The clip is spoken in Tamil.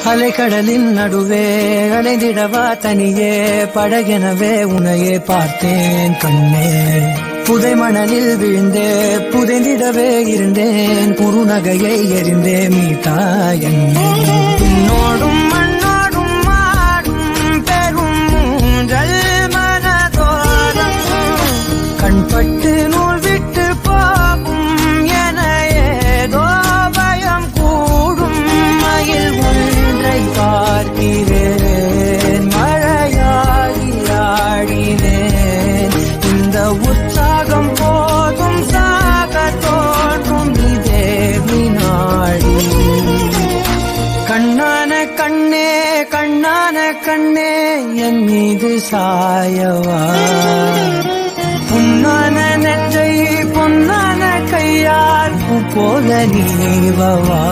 அலைக்கடலின் நடுவே அலைந்திடவா தனியே படகெனவே உனையே பார்த்தேன் கண்ணே. புதை மணலில் விழுந்தே புதைந்திடவே இருந்தேன் குறுநகையை எறிந்தே மீட்டா என்னை. உன்னோடும் மண்ணோடும் மாடும் பெரும் மூன்றல் மனதோரம் கண்பட்டு நூல் விட்டு போகும் என ஏதோ பயம் கூடும். மயில் ஒன்றை பார்க்கிறேன் மழையாகி ஆடினேன். இந்த உற்சாகம் போதும் சாக தோன்றும் இதே வினாடி. கண்ணான கண்ணே கண்ணான கண்ணே என் மீது சாயவா. பொன்னான நெற்றை பொன்னான கையால் பூ போல நீவவா.